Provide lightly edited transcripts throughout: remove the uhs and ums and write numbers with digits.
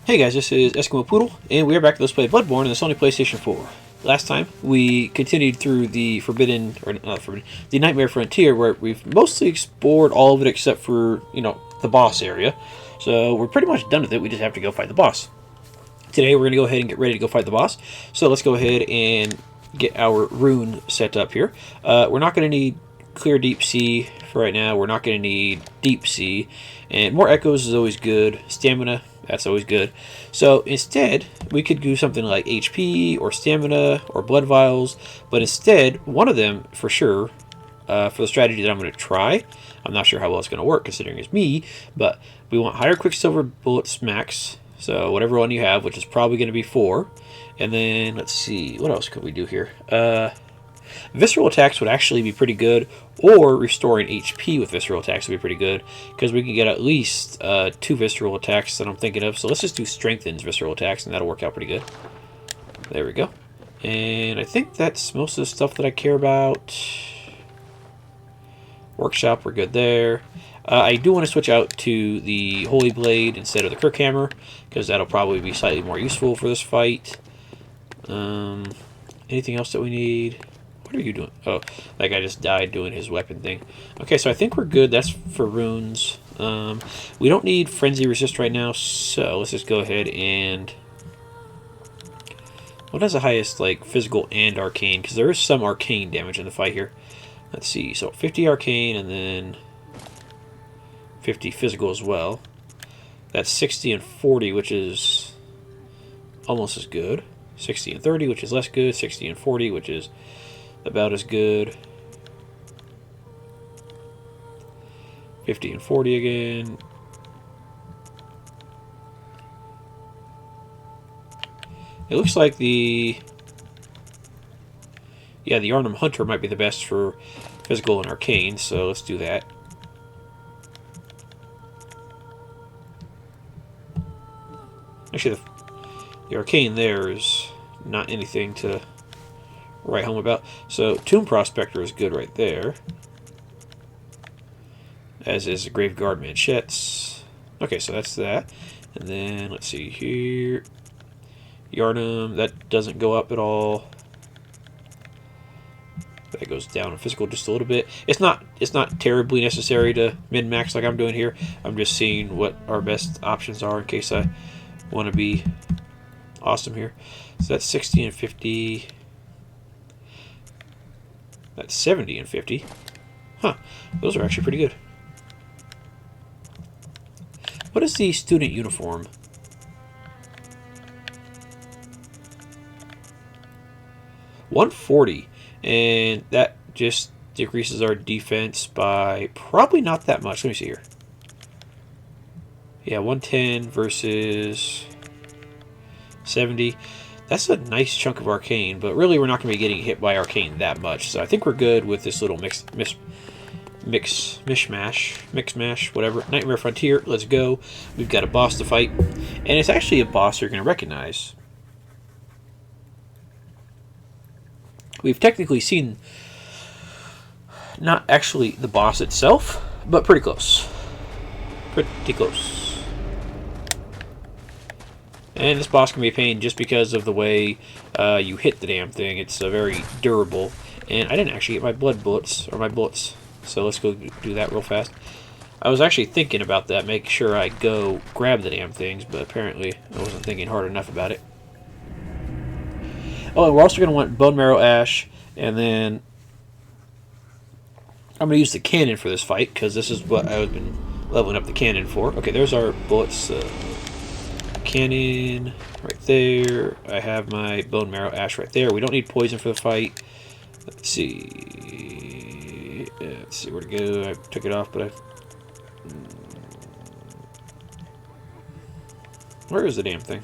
Hey guys, this is Eskimo Poodle, and we are back to Let's Play Bloodborne on the Sony PlayStation 4. Last time, we continued through the the Nightmare Frontier, where we've mostly explored all of it except for, the boss area. So we're pretty much done with it, we just have to go fight the boss. Today we're going to go ahead and get ready to go fight the boss. So let's go ahead and get our rune set up here. We're not going to need clear deep sea for right now. We're not going to need deep sea. And more echoes is always good. Stamina, that's always good. So instead, we could do something like HP or stamina or blood vials. But instead, one of them for sure, for the strategy that I'm going to try, I'm not sure how well it's going to work considering it's me, but we want higher Quicksilver bullets max. So whatever one you have, which is probably going to be 4. And then, let's see, what else could we do here? Visceral attacks would actually be pretty good, or restoring HP with visceral attacks would be pretty good, because we can get at least 2 visceral attacks that I'm thinking of. So let's just do strengthens visceral attacks, and that'll work out pretty good. There we go. And I think that's most of the stuff that I care about. Workshop, we're good there. I do want to switch out to the Holy Blade instead of the Kirk Hammer, because that'll probably be slightly more useful for this fight. Anything else that we need? What are you doing? Oh, that guy just died doing his weapon thing. Okay, so I think we're good. That's for runes. We don't need Frenzy Resist right now, so let's just go ahead and... What has the highest, like, physical and arcane? Because there is some arcane damage in the fight here. Let's see, so 50 arcane and then 50 physical as well. That's 60 and 40, which is almost as good. 60 and 30, which is less good. 60 and 40, which is about as good. 50 and 40 again. It looks like the Yharnam Hunter might be the best for physical and arcane, so let's do that. Actually, the arcane there is not anything to write home about. So, Tomb Prospector is good right there. As is the Graveguard Manchettes. Okay, so that's that. And then, let's see here. Yharnam, that doesn't go up at all. That goes down in physical just a little bit. It's not terribly necessary to min-max like I'm doing here. I'm just seeing what our best options are in case I want to be awesome here. So that's 60 and 50. That's 70 and 50. Huh, those are actually pretty good. What is the student uniform? $140, and that just decreases our defense by probably not that much. Let me see here. Yeah, 110 versus 70. That's a nice chunk of arcane, but really we're not going to be getting hit by arcane that much. So I think we're good with this little mishmash, whatever. Nightmare Frontier, let's go. We've got a boss to fight, and it's actually a boss you're going to recognize. We've technically seen not actually the boss itself, but pretty close. Pretty close. And this boss can be a pain just because of the way you hit the damn thing. It's very durable. And I didn't actually get my blood bullets, or my bullets. So let's go do that real fast. I was actually thinking about that, make sure I go grab the damn things, but apparently I wasn't thinking hard enough about it. Oh, and we're also going to want Bone Marrow Ash, and then I'm going to use the cannon for this fight, because this is what I've been leveling up the cannon for. Okay, there's our bullets. Cannon right there. I have my Bone Marrow Ash right there. We don't need poison for the fight. Let's see. Let's see where to go. I took it off, but where is the damn thing?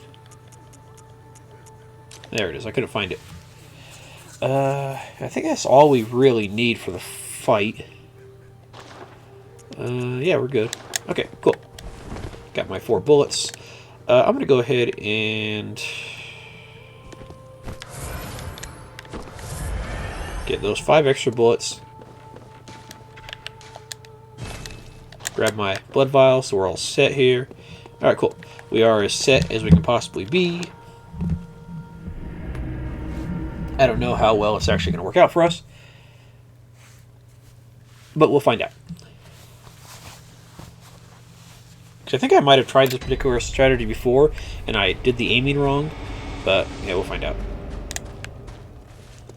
There it is. I couldn't find it. I think that's all we really need for the fight. Yeah, we're good. Okay, cool. Got my 4 bullets. I'm going to go ahead and get those 5 extra bullets. Grab my blood vial so we're all set here. Alright, cool. We are as set as we can possibly be. I don't know how well it's actually going to work out for us, but we'll find out. Because I think I might have tried this particular strategy before, and I did the aiming wrong, but yeah, we'll find out.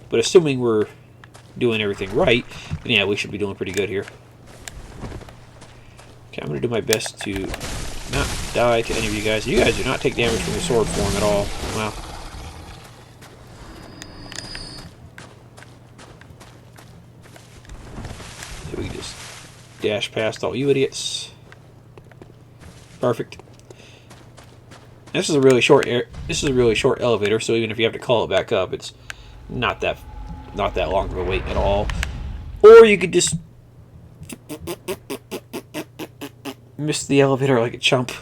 But assuming we're doing everything right, then yeah, we should be doing pretty good here. Okay, I'm going to do my best to not die to any of you guys. You guys do not take damage from your sword form at all. Wow. So we just dash past all you idiots. Perfect. This is a really short elevator, so even if you have to call it back up, it's not that long of a wait at all. Or you could just miss the elevator like a chump.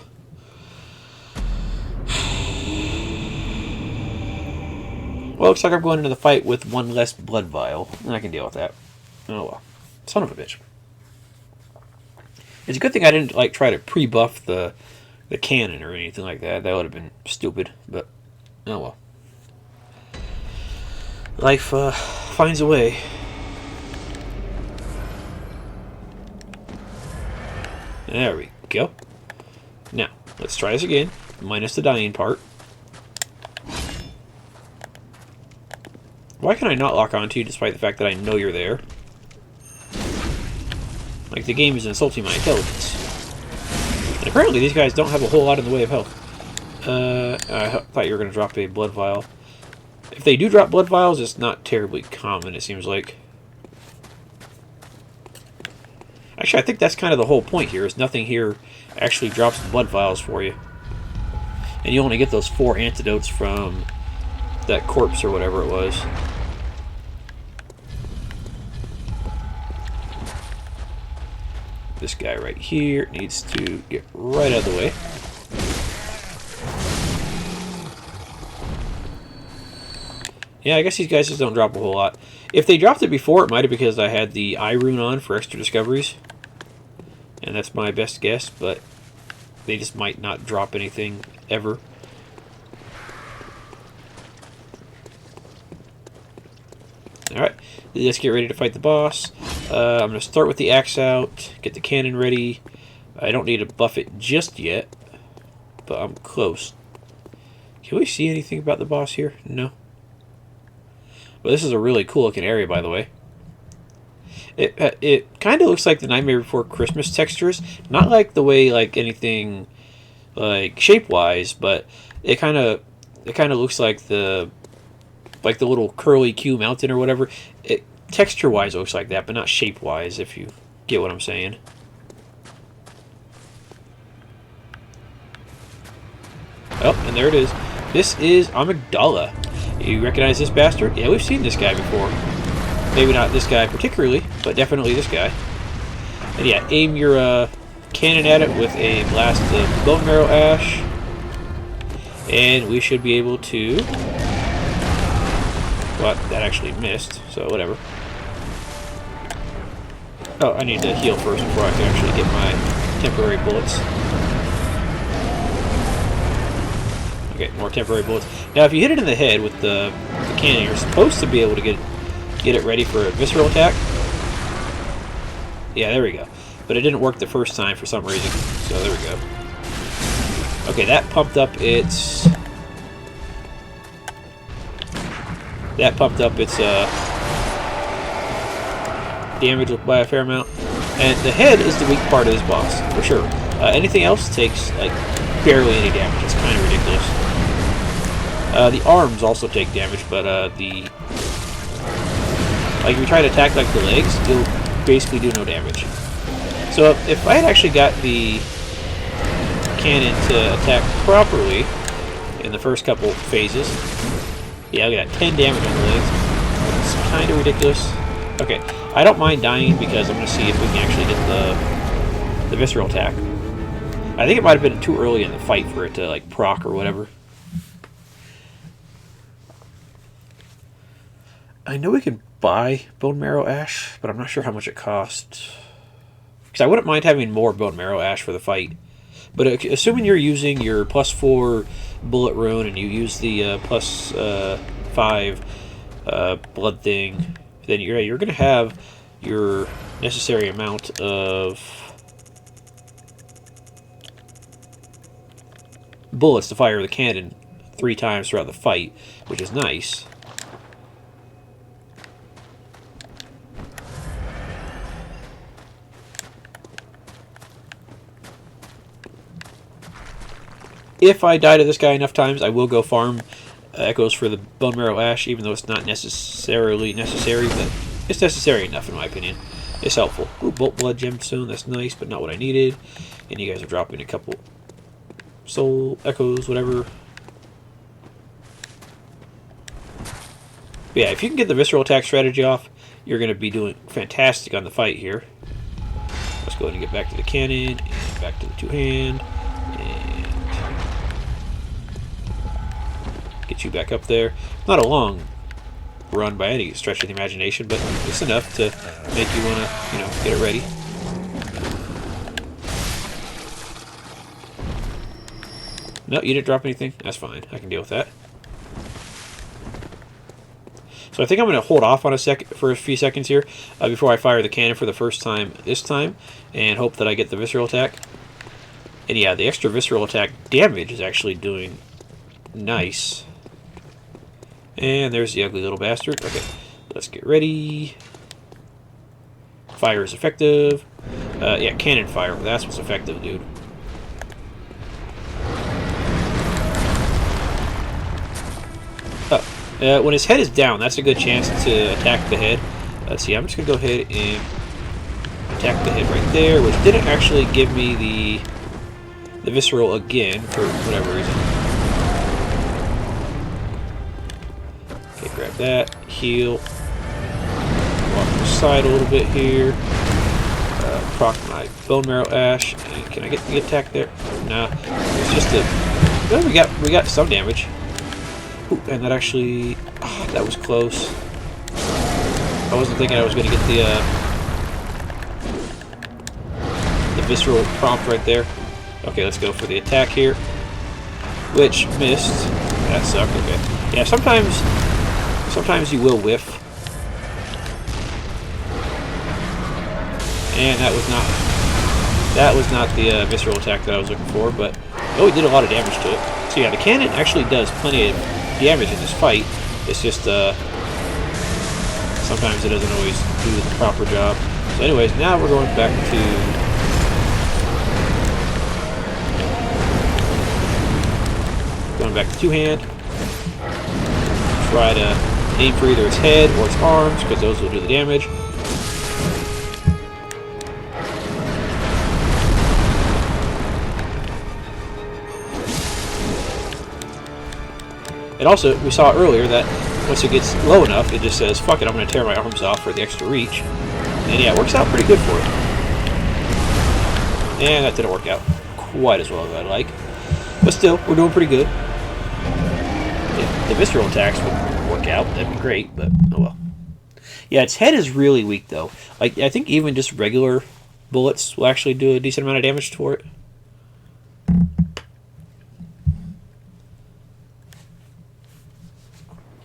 Well, looks like I'm going into the fight with one less blood vial, and I can deal with that. Oh well. Son of a bitch. It's a good thing I didn't try to pre-buff the cannon or anything like that. That would have been stupid, but oh well. Life finds a way. There we go. Now, let's try this again, minus the dying part. Why can I not lock onto you despite the fact that I know you're there? Like, the game is insulting my intelligence. And apparently these guys don't have a whole lot in the way of health. I thought you were going to drop a blood vial. If they do drop blood vials, it's not terribly common, it seems like. Actually, I think that's kind of the whole point here, is nothing here actually drops blood vials for you. And you only get those 4 antidotes from that corpse or whatever it was. This guy right here needs to get right out of the way. Yeah, I guess these guys just don't drop a whole lot. If they dropped it before, it might have been because I had the eye rune on for extra discoveries. And that's my best guess, but they just might not drop anything ever. Alright, let's get ready to fight the boss. I'm going to start with the axe out, get the cannon ready. I don't need to buff it just yet, but I'm close. Can we see anything about the boss here? No. Well, this is a really cool looking area, by the way. It kind of looks like the Nightmare Before Christmas textures. Not like the way anything shape-wise, but it kind of looks like the little curly Q mountain or whatever. Texture-wise, it looks like that, but not shape-wise, if you get what I'm saying. Oh, and there it is. This is Amygdala. You recognize this bastard? Yeah, we've seen this guy before. Maybe not this guy particularly, but definitely this guy. And yeah, aim your cannon at it with a blast of bone marrow ash. And we should be able to... Well, that actually missed, so whatever. Oh, I need to heal first before I can actually get my temporary bullets. Okay, more temporary bullets. Now, if you hit it in the head with the cannon, you're supposed to be able to get it ready for a visceral attack. Yeah, there we go. But it didn't work the first time for some reason, so there we go. Okay, that pumped up its... damage by a fair amount. And the head is the weak part of this boss, for sure. Anything else takes, barely any damage. It's kind of ridiculous. The arms also take damage, but if you try to attack, the legs, you'll basically do no damage. So if I had actually got the cannon to attack properly in the first couple phases, yeah, I got 10 damage on the legs. It's kind of ridiculous. Okay, I don't mind dying because I'm going to see if we can actually get the visceral attack. I think it might have been too early in the fight for it to proc or whatever. I know we can buy bone marrow ash, but I'm not sure how much it costs. Because I wouldn't mind having more bone marrow ash for the fight. But assuming you're using your +4 bullet rune and you use the +5 blood thing, then you're going to have your necessary amount of bullets to fire the cannon 3 times throughout the fight, which is nice. If I die to this guy enough times, I will go farm echoes for the bone marrow ash, even though it's not necessarily necessary, but it's necessary enough in my opinion. It's helpful. Ooh, bolt blood gemstone, that's nice, but not what I needed. And you guys are dropping a couple soul echoes, whatever. But yeah, if you can get the visceral attack strategy off, you're going to be doing fantastic on the fight here. Let's go ahead and get back to the cannon, and back to the two-hand, and get you back up there. Not a long run by any stretch of the imagination, but it's enough to make you want to, get it ready. No, you didn't drop anything? That's fine. I can deal with that. So I think I'm going to hold off on for a few seconds here before I fire the cannon for the first time this time, and hope that I get the visceral attack. And yeah, the extra visceral attack damage is actually doing nice. And there's the ugly little bastard. Okay, let's get ready. Fire is effective. Yeah, cannon fire. That's what's effective, dude. When his head is down, that's a good chance to attack the head. Let's see, I'm just going to go ahead and attack the head right there, which didn't actually give me the visceral again for whatever reason. Okay, grab that, heal, walk to the side a little bit here, proc my bone marrow ash, and can I get the attack there? Nah, it's just a... Well, we got some damage. Ooh, and that actually... Oh, that was close. I wasn't thinking I was going to get the visceral prompt right there. Okay, let's go for the attack here. Which missed. That sucked, okay. Yeah, sometimes you will whiff. And that was not the visceral attack that I was looking for, but oh, he did a lot of damage to it. So yeah, the cannon actually does plenty of damage in this fight. It's just sometimes it doesn't always do the proper job. So anyways, now we're going back to two-hand. Try to aim for either its head or its arms, because those will do the damage. And also, we saw earlier that once it gets low enough, it just says, fuck it, I'm going to tear my arms off for the extra reach. And yeah, it works out pretty good for it. And that didn't work out quite as well as I'd like. But still, we're doing pretty good. If the visceral attacks would work out, that'd be great, but oh well. Yeah, its head is really weak, though. Like, I think even just regular bullets will actually do a decent amount of damage for it.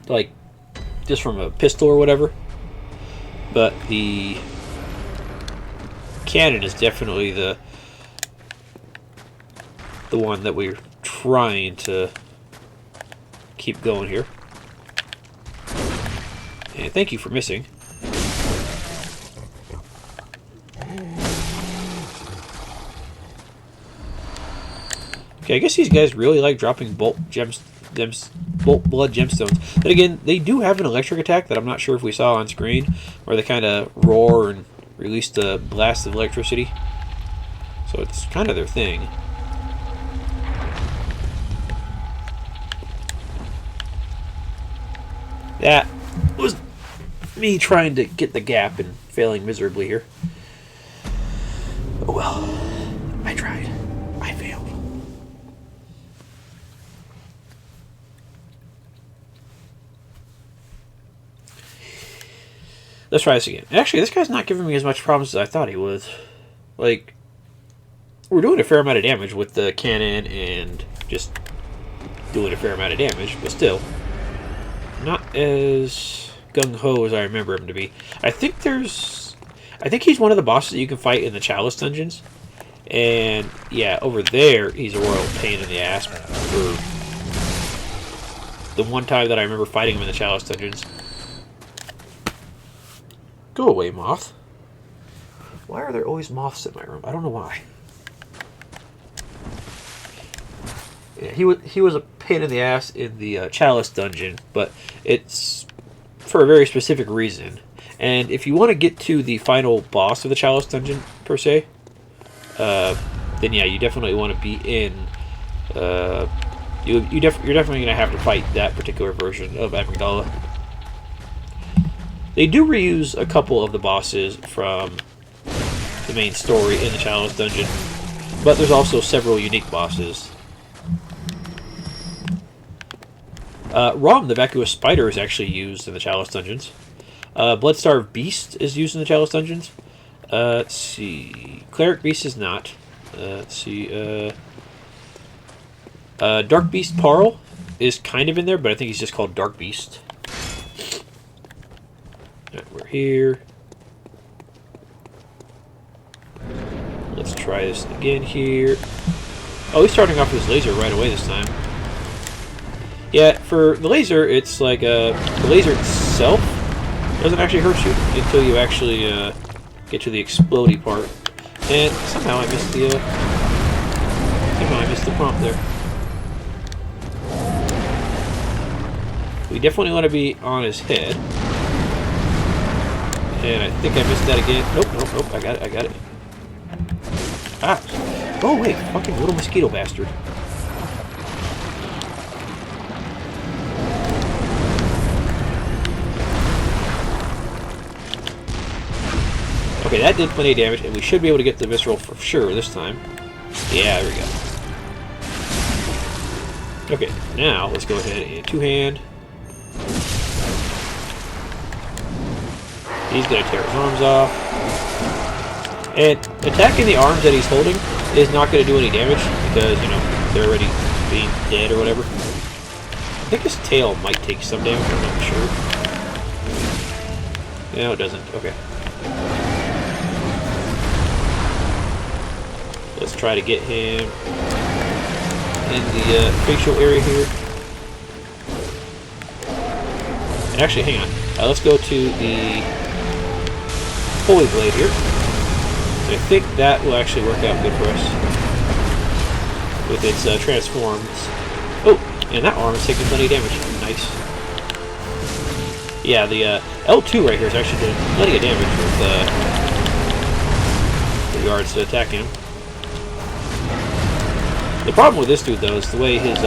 Like, just from a pistol or whatever. But the cannon is definitely the one that we're trying to keep going here. And thank you for missing. Okay, I guess these guys really like dropping bolt blood gemstones. But again, they do have an electric attack that I'm not sure if we saw on screen, where they kind of roar and release a blast of electricity. So it's kind of their thing. That was me trying to get the gap and failing miserably here. Oh well, I tried. I failed. Let's try this again. Actually, this guy's not giving me as much problems as I thought he would. Like, we're doing a fair amount of damage with the cannon and just doing a fair amount of damage, but still not as gung-ho as I remember him to be. I think he's one of the bosses that you can fight in the Chalice dungeons. And yeah, over there he's a royal pain in the ass for the one time that I remember fighting him in the Chalice dungeons. Go away, moth. Why are there always moths in my room? I don't know why. Yeah, he was a pain in the ass in the Chalice dungeon, but it's for a very specific reason. And if you want to get to the final boss of the Chalice dungeon, per se, then yeah, you definitely want to be in. You're definitely going to have to fight that particular version of Amygdala. They do reuse a couple of the bosses from the main story in the Chalice dungeon, but there's also several unique bosses. Rom, the vacuous spider, is actually used in the Chalice dungeons. Bloodstarved Beast is used in the Chalice dungeons. Let's see. Cleric Beast is not. Let's see. Dark Beast Parl is kind of in there, but I think he's just called Dark Beast. Right, we're here. Let's try this again here. Oh, he's starting off with his laser right away this time. Yeah, for the laser, it's like the laser itself doesn't actually hurt you until you actually get to the explodey part. And somehow I missed the prompt there. We definitely want to be on his head. And I think I missed that again. Nope. I got it. Ah. Oh, wait. Fucking little mosquito bastard. Okay, that did plenty of damage, and we should be able to get the visceral for sure this time. Yeah, there we go. Okay, now let's go ahead and two-hand. He's going to tear his arms off. And attacking the arms that he's holding is not going to do any damage because, you know, they're already being dead or whatever. I think his tail might take some damage, I'm not sure. No, it doesn't. Okay. Let's try to get him in the facial area here. And actually, hang on. Let's go to the Holy Blade here. And I think that will actually work out good for us with its transforms. Oh, and that arm is taking plenty of damage. Nice. Yeah, the L2 right here is actually doing plenty of damage with regards to attacking him. The problem with this dude, though, is the way his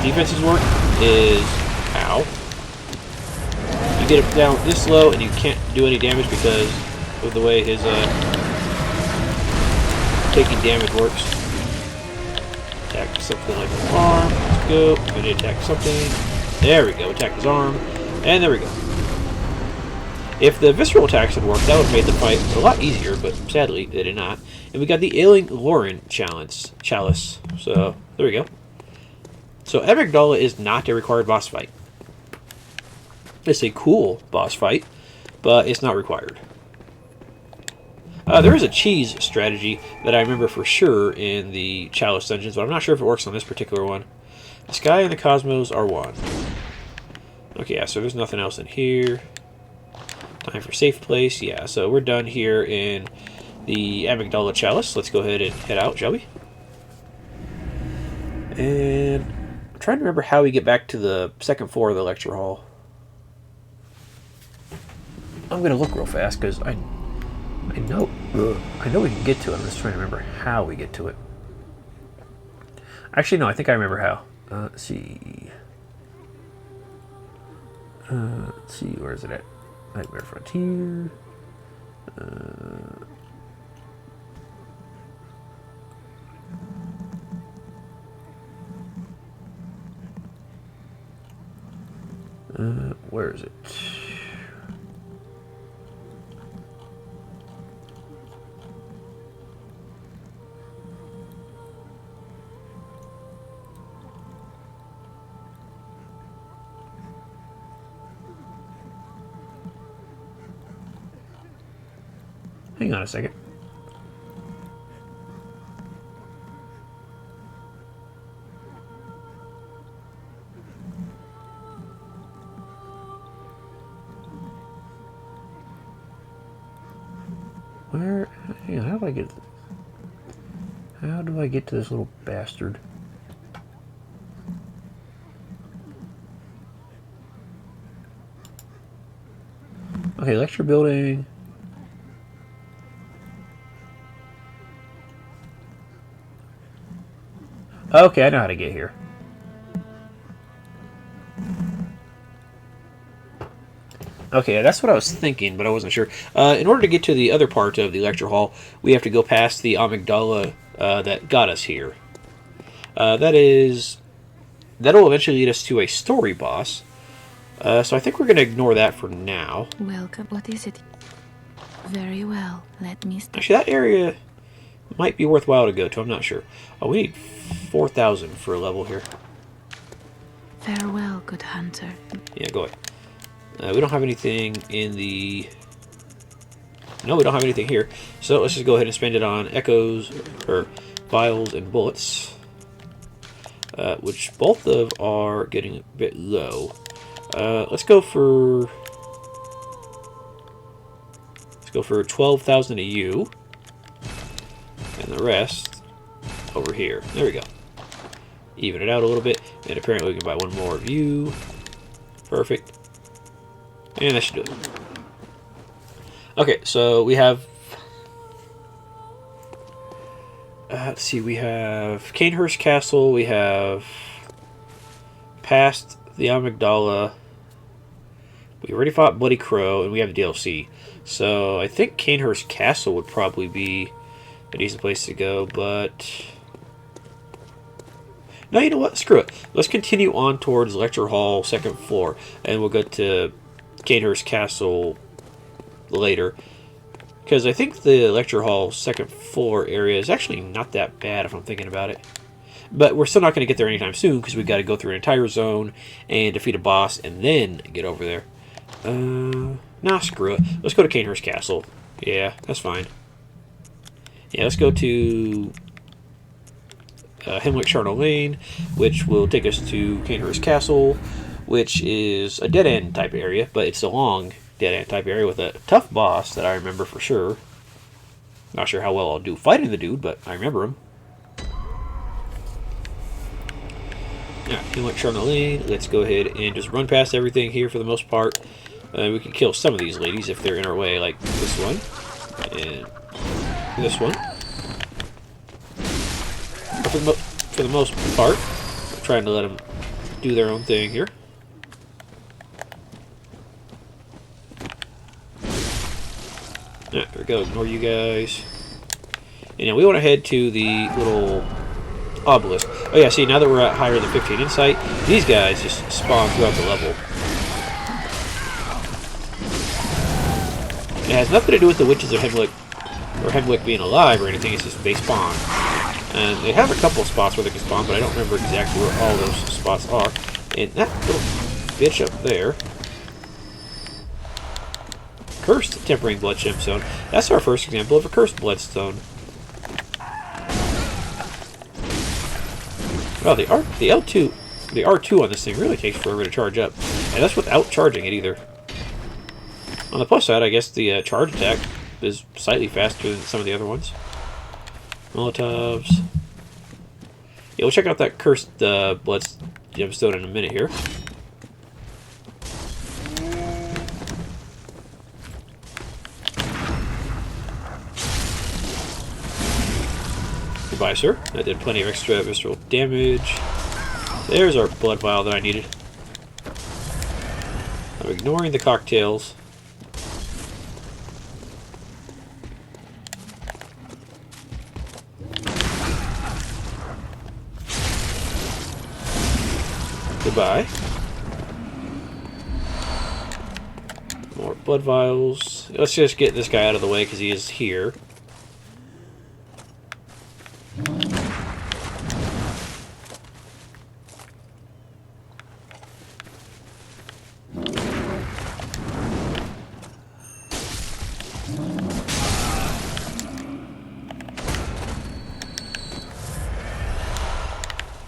defenses work is... Ow. You get him down this low, and you can't do any damage because of the way his taking damage works. Attack something like his arm. Let's go. I'm going to attack something. There we go. Attack his arm. And there we go. If the visceral attacks had worked, that would have made the fight a lot easier, but sadly, they did not. And we got the Ailing Lauren Chalice. So, there we go. So, Amygdala is not a required boss fight. It's a cool boss fight, but it's not required. There is a cheese strategy that I remember for sure in the Chalice dungeons, but I'm not sure if it works on this particular one. The sky and the cosmos are one. Okay, yeah, so there's nothing else in here. Time for safe place. Yeah, so we're done here in the Amygdala Chalice. Let's go ahead and head out, shall we? And I'm trying to remember how we get back to the second floor of the lecture hall. I'm going to look real fast because I know we can get to it. I'm just trying to remember how we get to it. Actually, no, I think I remember how. Let's see. Let's see, where is it at? Nightmare Frontier. Where is it? hang on a second. Where? Hang on, how do I get? How do I get to this little bastard? Okay, lecture building. Okay, I know how to get here. Okay, that's what I was thinking, but I wasn't sure. In order to get to the other part of the lecture hall, we have to go past the Amygdala that got us here. That'll eventually lead us to a story boss. So I think we're going to ignore that for now. Welcome. What is it? Very well. Let me start. Actually, that area might be worthwhile to go to. I'm not sure. Oh, we need 4,000 for a level here. Farewell, good hunter. Yeah, go ahead. We don't have anything in the... No, we don't have anything here. So let's just go ahead and spend it on echoes, or vials and bullets. Which both of are getting a bit low. Let's go for 12,000 a U. And the rest over here. There we go. Even it out a little bit. And apparently we can buy one more of you. Perfect. And that should do it. Okay, so we have... let's see, we have Canehurst Castle, we have past the Amygdala, we already fought Bloody Crow, and we have the DLC. So I think Canehurst Castle would probably be a decent place to go, but... No, you know what? Screw it. Let's continue on towards Lecture Hall, second floor, and we'll go to Canehurst Castle later. Because I think the Lecture Hall second floor area is actually not that bad if I'm thinking about it. But we're still not going to get there anytime soon because we've got to go through an entire zone and defeat a boss and then get over there. Nah, screw it. Let's go to Canehurst Castle. Yeah, that's fine. Yeah, let's go to Hemwick Charnel Lane, which will take us to Canehurst Castle, which is a dead-end type area, but it's a long dead-end type area with a tough boss that I remember for sure. Not sure how well I'll do fighting the dude, but I remember him. Alright, Hemwick Charnel Lane. Let's go ahead and just run past everything here for the most part. We can kill some of these ladies if they're in our way, like this one. And this one. But for the most part, I'm trying to let them do their own thing here. There we go, ignore you guys. And now we want to head to the little obelisk. Oh yeah, see, now that we're at higher than 15 insight, these guys just spawn throughout the level. It has nothing to do with the witches of Hemwick being alive or anything, it's just they spawn. And they have a couple of spots where they can spawn, but I don't remember exactly where all those spots are. And that little bitch up there... Cursed Tempering Blood Gemstone. That's our first example of a Cursed Bloodstone. Well, the R2 on this thing really takes forever to charge up. And that's without charging it either. On the plus side, I guess the charge attack is slightly faster than some of the other ones. Molotovs. Yeah, we'll check out that Cursed Blood Gemstone in a minute here. Goodbye, sir. That did plenty of extra visceral damage. There's our blood vial that I needed. I'm ignoring the cocktails. Goodbye. More blood vials. Let's just get this guy out of the way because he is here.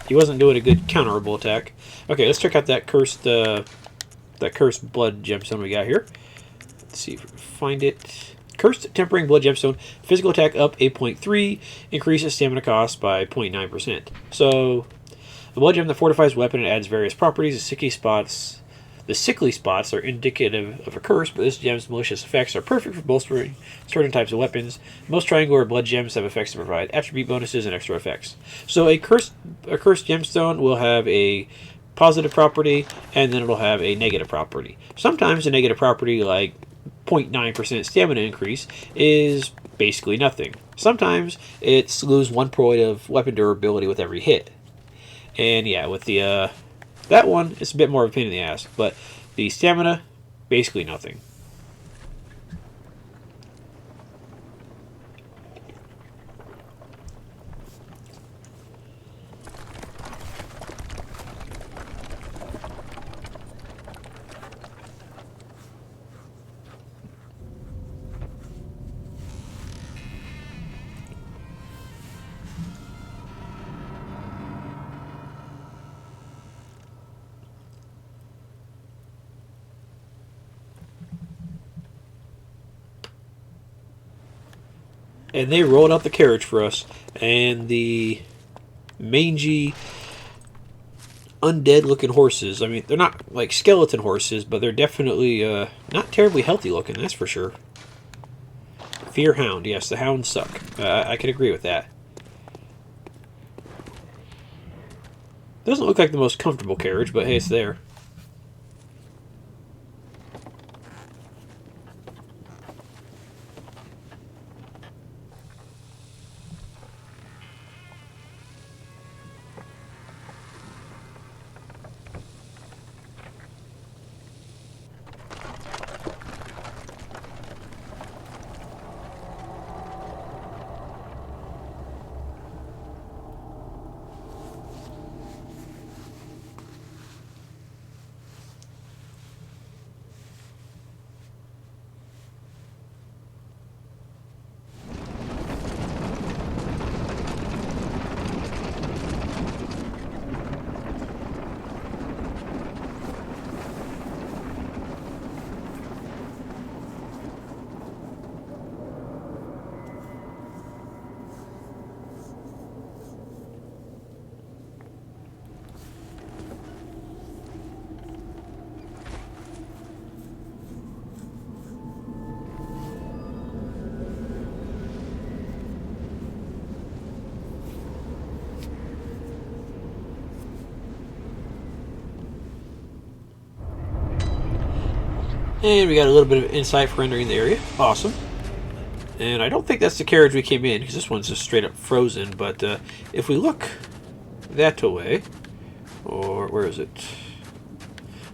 He wasn't doing a good counterable attack. Okay, let's check out that cursed blood gemstone we got here. Let's see if we can find it. Cursed Tempering Blood Gemstone. Physical attack up 8.3. Increases stamina cost by 0.9%. So, the blood gem that fortifies weapon and adds various properties. The sickly spots are indicative of a curse, but this gem's malicious effects are perfect for bolstering certain types of weapons. Most triangular blood gems have effects to provide attribute bonuses and extra effects. So a cursed gemstone will have a positive property, and then it'll have a negative property. Sometimes a negative property, like 0.9% stamina increase, is basically nothing. Sometimes it's lose 1 point of weapon durability with every hit. And yeah, with the that one, it's a bit more of a pain in the ass, but the stamina, basically nothing. And they rolled out the carriage for us, and the mangy, undead-looking horses. I mean, they're not like skeleton horses, but they're definitely not terribly healthy looking, that's for sure. Fear Hound. Yes, the hounds suck. I can agree with that. Doesn't look like the most comfortable carriage, but hey, it's there. And we got a little bit of insight for entering the area. Awesome. And I don't think that's the carriage we came in, because this one's just straight up frozen. But if we look that way, or where is it?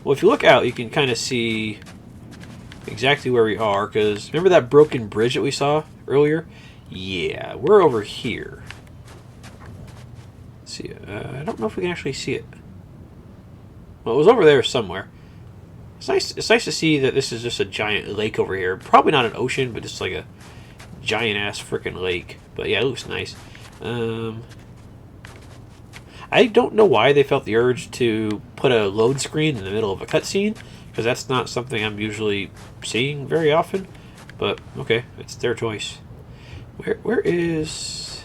Well, if you look out, you can kind of see exactly where we are, because remember that broken bridge that we saw earlier? Yeah, we're over here. Let's see, I don't know if we can actually see it. Well, it was over there somewhere. It's nice to see that this is just a giant lake over here. Probably not an ocean, but just like a giant-ass freaking lake. But yeah, it looks nice. I don't know why they felt the urge to put a load screen in the middle of a cutscene, because that's not something I'm usually seeing very often. But, okay, it's their choice. Where is...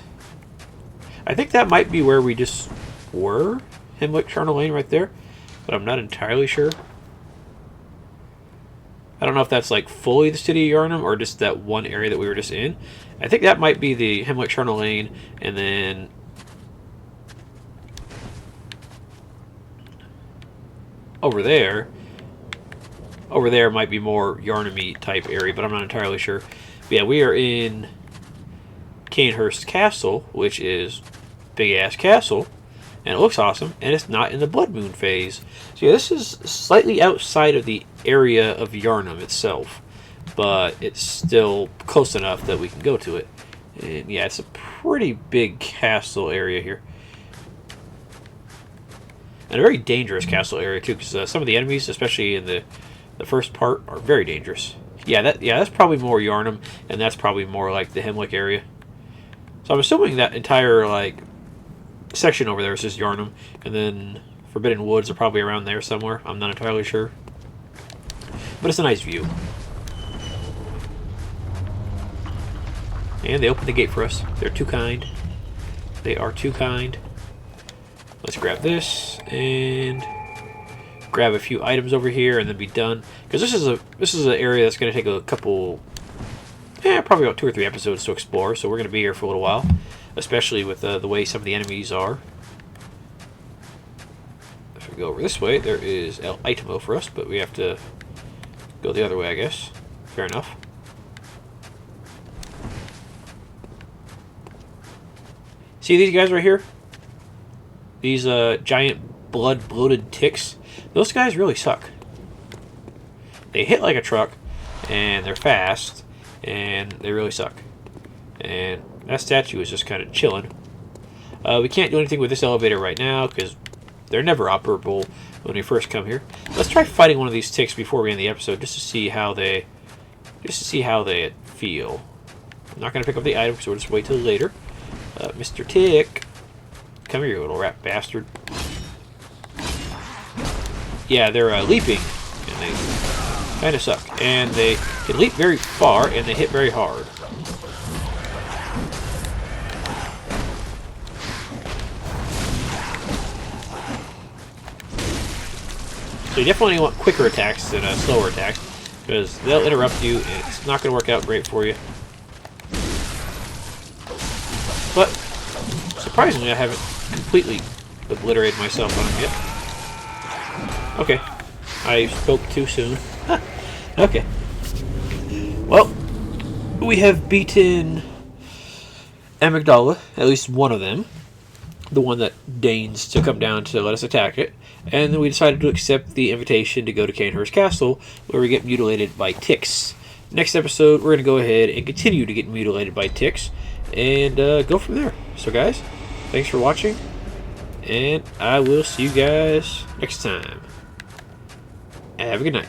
I think that might be where we just were. Hemlock Charnel Lane right there. But I'm not entirely sure. I don't know if that's like fully the city of Yharnam or just that one area that we were just in. I think that might be the Hemlock Charnel Lane, and then over there might be more Yharnam-y type area, but I'm not entirely sure. But yeah, we are in Cainhurst Castle, which is big-ass castle, and it looks awesome, and it's not in the Blood Moon phase. So yeah, this is slightly outside of the area of Yharnam itself, but it's still close enough that we can go to it. And yeah, it's a pretty big castle area here. And a very dangerous castle area too, because some of the enemies, especially in the first part, are very dangerous. Yeah, that's probably more Yharnam, and that's probably more like the Hemlock area. So I'm assuming that entire like section over there is just Yharnam, and then Forbidden Woods are probably around there somewhere. I'm not entirely sure. But it's a nice view. And they opened the gate for us. They're too kind. They are too kind. Let's grab this and grab a few items over here and then be done. Because this is an area that's going to take a couple, probably about 2 or 3 episodes to explore. So we're going to be here for a little while, especially with the way some of the enemies are. If we go over this way, there is El Itemo for us, but we have to go the other way, I guess. Fair enough. See these guys right here? These giant blood-bloated ticks. Those guys really suck. They hit like a truck, and they're fast, and they really suck. And that statue is just kind of chilling. We can't do anything with this elevator right now, because they're never operable when we first come here. Let's try fighting one of these ticks before we end the episode, just to see how they feel. I'm not going to pick up the item, so we'll just wait till later. Mr. Tick, come here, you little rat bastard. Yeah, they're leaping, and they kind of suck. And they can leap very far, and they hit very hard. So you definitely want quicker attacks than slower attacks, because they'll interrupt you, and it's not going to work out great for you. But surprisingly, I haven't completely obliterated myself on him yet. Okay, I spoke too soon. Okay. Well, we have beaten Amygdala, at least one of them. The one that deigns to come down to let us attack it. And then we decided to accept the invitation to go to Cainhurst Castle, where we get mutilated by ticks. Next episode, we're going to go ahead and continue to get mutilated by ticks, and go from there. So guys, thanks for watching, and I will see you guys next time. Have a good night.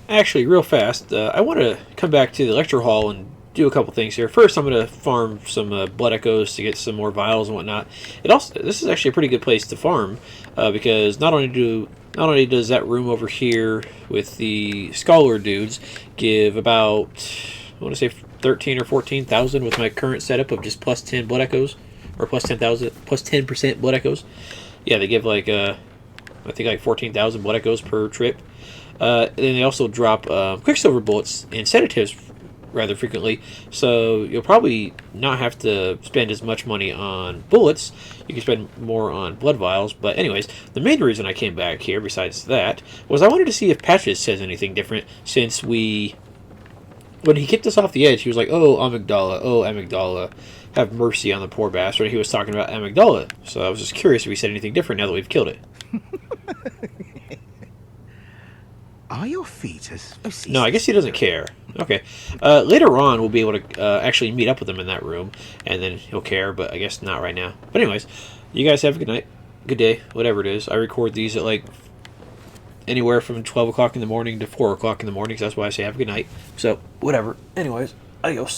Actually, real fast, I want to come back to the lecture hall and do a couple things here. First, I'm going to farm some blood echoes to get some more vials and whatnot. This is actually a pretty good place to farm, because not only does that room over here with the scholar dudes give about, I want to say 13 or 14,000 with my current setup of just plus 10 blood echoes, or plus 10,000, plus 10% blood echoes. Yeah, they give like I think like 14,000 blood echoes per trip. Then they also drop quicksilver bullets and sedatives rather frequently, so you'll probably not have to spend as much money on bullets. You can spend more on blood vials. But anyways, the main reason I came back here, besides that, was I wanted to see if Patches says anything different, since when he kicked us off the edge, he was like, oh Amygdala, have mercy on the poor bastard. He was talking about Amygdala, so I was just curious if he said anything different now that we've killed it. Are your feet as... No, I guess he doesn't care. Okay. Later on, we'll be able to actually meet up with him in that room, and then he'll care, but I guess not right now. But anyways, you guys have a good night, good day, whatever it is. I record these at like anywhere from 12 o'clock in the morning to 4 o'clock in the morning, so that's why I say have a good night. So, whatever. Anyways, adios.